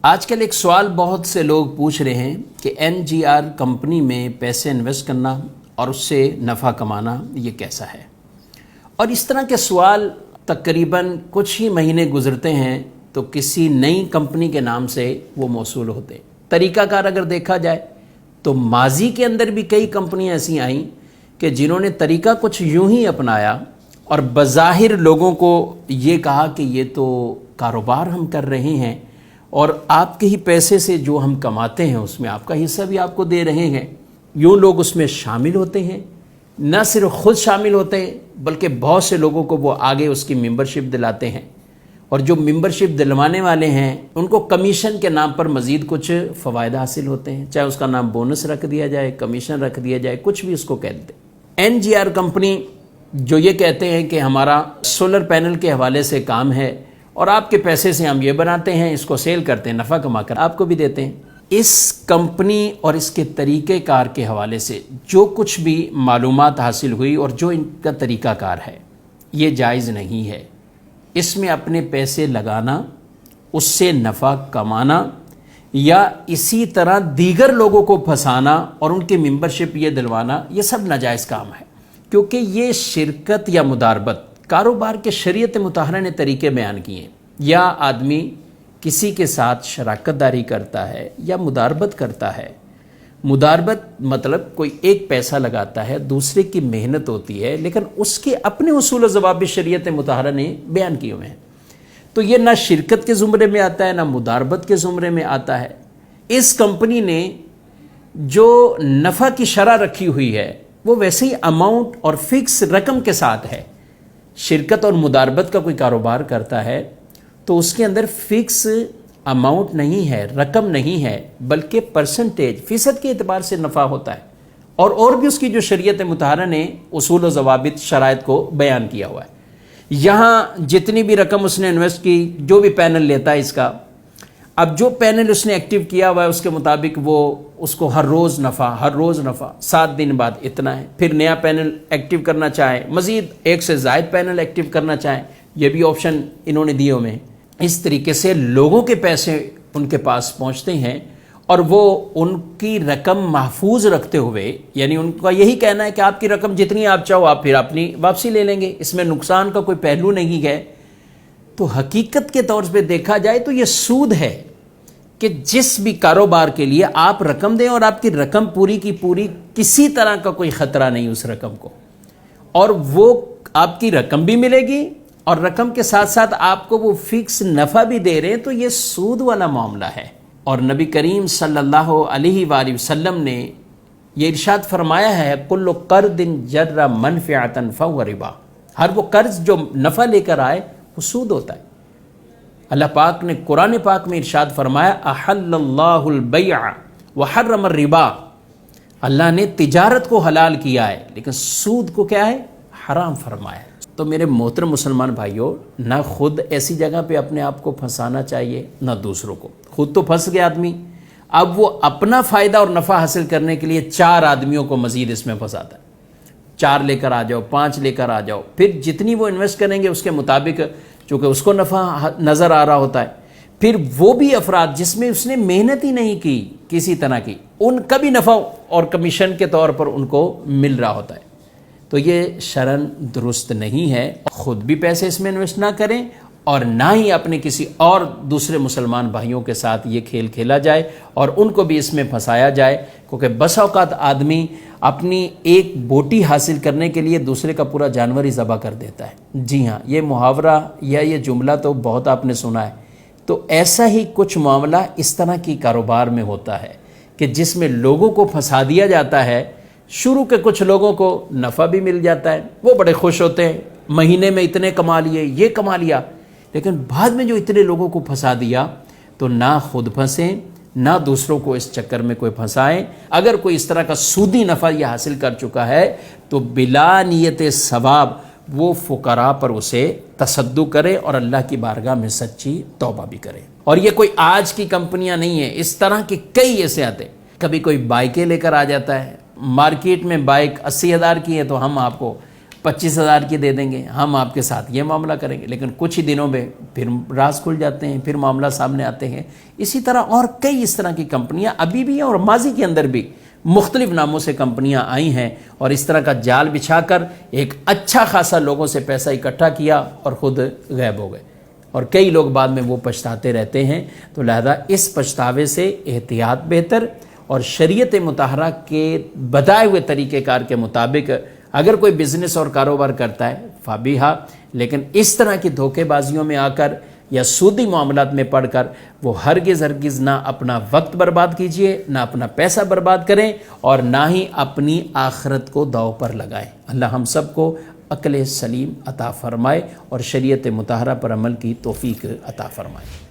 آج کل ایک سوال بہت سے لوگ پوچھ رہے ہیں کہ NGR کمپنی میں پیسے انویسٹ کرنا اور اس سے نفع کمانا یہ کیسا ہے؟ اور اس طرح کے سوال تقریباً کچھ ہی مہینے گزرتے ہیں تو کسی نئی کمپنی کے نام سے وہ موصول ہوتے ہیں۔ طریقہ کار اگر دیکھا جائے تو ماضی کے اندر بھی کئی کمپنیاں ایسی آئیں کہ جنہوں نے طریقہ کچھ یوں ہی اپنایا اور بظاہر لوگوں کو یہ کہا کہ یہ تو کاروبار ہم کر رہے ہیں اور آپ کے ہی پیسے سے جو ہم کماتے ہیں اس میں آپ کا حصہ بھی آپ کو دے رہے ہیں۔ یوں لوگ اس میں شامل ہوتے ہیں، نہ صرف خود شامل ہوتے ہیں بلکہ بہت سے لوگوں کو وہ آگے اس کی ممبرشپ دلاتے ہیں، اور جو ممبرشپ دلوانے والے ہیں ان کو کمیشن کے نام پر مزید کچھ فوائد حاصل ہوتے ہیں، چاہے اس کا نام بونس رکھ دیا جائے، کمیشن رکھ دیا جائے، کچھ بھی اس کو کہتے ہیں۔ NGR کمپنی جو یہ کہتے ہیں کہ ہمارا سولر پینل کے حوالے سے کام ہے اور آپ کے پیسے سے ہم یہ بناتے ہیں، اس کو سیل کرتے ہیں، نفع کما کر آپ کو بھی دیتے ہیں۔ اس کمپنی اور اس کے طریقہ کار کے حوالے سے جو کچھ بھی معلومات حاصل ہوئی اور جو ان کا طریقہ کار ہے یہ جائز نہیں ہے۔ اس میں اپنے پیسے لگانا، اس سے نفع کمانا یا اسی طرح دیگر لوگوں کو پھنسانا اور ان کی ممبرشپ یہ دلوانا، یہ سب ناجائز کام ہے، کیونکہ یہ شرکت یا مداربت کاروبار کے شریعت مطہرہ نے طریقے بیان کیے ہیں۔ یا آدمی کسی کے ساتھ شراکت داری کرتا ہے یا مداربت کرتا ہے۔ مداربت مطلب کوئی ایک پیسہ لگاتا ہے، دوسرے کی محنت ہوتی ہے، لیکن اس کے اپنے اصول و ضوابط شریعت مطہرہ نے بیان کیے ہوئے ہیں، تو یہ نہ شرکت کے زمرے میں آتا ہے نہ مداربت کے زمرے میں آتا ہے۔ اس کمپنی نے جو نفع کی شرح رکھی ہوئی ہے وہ ویسے ہی اماؤنٹ اور فکس رقم کے ساتھ ہے۔ شرکت اور مداربت کا کوئی کاروبار کرتا ہے تو اس کے اندر فکس اماؤنٹ نہیں ہے، رقم نہیں ہے، بلکہ پرسنٹیج، فیصد کے اعتبار سے نفع ہوتا ہے، اور بھی اس کی جو شریعت مطہرہ نے اصول و ضوابط شرائط کو بیان کیا ہوا ہے۔ یہاں جتنی بھی رقم اس نے انویسٹ کی، جو بھی پینل لیتا ہے اس کا، اب جو پینل اس نے ایکٹیو کیا ہوا ہے اس کے مطابق وہ اس کو ہر روز نفع 7 دن بعد اتنا ہے۔ پھر نیا پینل ایکٹیو کرنا چاہے، مزید ایک سے زائد پینل ایکٹیو کرنا چاہیں، یہ بھی آپشن انہوں نے دیے ہوئے ہیں۔ اس طریقے سے لوگوں کے پیسے ان کے پاس پہنچتے ہیں اور وہ ان کی رقم محفوظ رکھتے ہوئے، یعنی ان کا یہی کہنا ہے کہ آپ کی رقم جتنی آپ چاہو آپ پھر اپنی واپسی لے لیں گے، اس میں نقصان کا کوئی پہلو نہیں ہے۔ تو حقیقت کے طور پہ دیکھا جائے تو یہ سود ہے کہ جس بھی کاروبار کے لیے آپ رقم دیں اور آپ کی رقم پوری کی پوری کسی طرح کا کوئی خطرہ نہیں اس رقم کو، اور وہ آپ کی رقم بھی ملے گی اور رقم کے ساتھ ساتھ آپ کو وہ فکس نفع بھی دے رہے ہیں، تو یہ سود والا معاملہ ہے۔ اور نبی کریم صلی اللہ علیہ وآلہ وسلم نے یہ ارشاد فرمایا ہے، کل قرض جر منفعۃ فہو ربا، ہر وہ قرض جو نفع لے کر آئے وہ سود ہوتا ہے۔ اللہ پاک نے قرآن پاک میں ارشاد فرمایا، احل اللہ البیع وحرم الربا، اللہ نے تجارت کو حلال کیا ہے لیکن سود کو کیا ہے؟ حرام فرمایا ہے۔ تو میرے محترم مسلمان بھائیوں، نہ خود ایسی جگہ پہ اپنے آپ کو پھنسانا چاہیے نہ دوسروں کو۔ خود تو پھنس گیا آدمی، اب وہ اپنا فائدہ اور نفع حاصل کرنے کے لیے 4 آدمیوں کو مزید اس میں پھنساتا ہے۔ 4 لے کر آ جاؤ، 5 لے کر آ جاؤ، پھر جتنی وہ انویسٹ کریں گے اس کے مطابق چونکہ اس کو نفع نظر آ رہا ہوتا ہے، پھر وہ بھی افراد جس میں اس نے محنت ہی نہیں کی کسی طرح کی، ان کا بھی نفع اور کمیشن کے طور پر ان کو مل رہا ہوتا ہے۔ تو یہ شرعاً درست نہیں ہے۔ خود بھی پیسے اس میں انویسٹ نہ کریں اور نہ ہی اپنے کسی اور دوسرے مسلمان بھائیوں کے ساتھ یہ کھیل کھیلا جائے اور ان کو بھی اس میں پھنسایا جائے، کیونکہ بسا اوقات آدمی اپنی ایک بوٹی حاصل کرنے کے لیے دوسرے کا پورا جانور ہی ذبح کر دیتا ہے۔ جی ہاں، یہ محاورہ یا یہ جملہ تو بہت آپ نے سنا ہے۔ تو ایسا ہی کچھ معاملہ اس طرح کی کاروبار میں ہوتا ہے کہ جس میں لوگوں کو پھنسا دیا جاتا ہے۔ شروع کے کچھ لوگوں کو نفع بھی مل جاتا ہے، وہ بڑے خوش ہوتے ہیں، مہینے میں اتنے کما لیے، یہ کما لیا، لیکن بعد میں جو اتنے لوگوں کو پھنسا دیا تو نہ خود پھنسیں نہ دوسروں کو اس چکر میں کوئی پھنسائیں۔ اگر کوئی اس طرح کا سودی نفع یہ حاصل کر چکا ہے تو بلا نیت ثواب وہ فقراء پر اسے تصدق کرے اور اللہ کی بارگاہ میں سچی توبہ بھی کرے۔ اور یہ کوئی آج کی کمپنیاں نہیں ہیں، اس طرح کے کئی ایسے آتے۔ کبھی کوئی بائکیں لے کر آ جاتا ہے، مارکیٹ میں بائک 80,000 کی ہے تو ہم آپ کو 25,000 کی دے دیں گے، ہم آپ کے ساتھ یہ معاملہ کریں گے، لیکن کچھ ہی دنوں میں پھر راز کھل جاتے ہیں، پھر معاملہ سامنے آتے ہیں۔ اسی طرح اور کئی اس طرح کی کمپنیاں ابھی بھی ہیں اور ماضی کے اندر بھی مختلف ناموں سے کمپنیاں آئی ہیں اور اس طرح کا جال بچھا کر ایک اچھا خاصا لوگوں سے پیسہ اکٹھا کیا اور خود غائب ہو گئے، اور کئی لوگ بعد میں وہ پچھتاتے رہتے ہیں۔ تو لہذا اس پچھتاوے سے احتیاط بہتر، اور شریعت مطہرہ کے بتائے ہوئے طریقہ کار کے مطابق اگر کوئی بزنس اور کاروبار کرتا ہے فابیہا، لیکن اس طرح کی دھوکے بازیوں میں آ کر یا سودی معاملات میں پڑھ کر وہ ہرگز نہ اپنا وقت برباد کیجئے، نہ اپنا پیسہ برباد کریں، اور نہ ہی اپنی آخرت کو داؤ پر لگائیں۔ اللہ ہم سب کو عقل سلیم عطا فرمائے اور شریعت مطہرہ پر عمل کی توفیق عطا فرمائے۔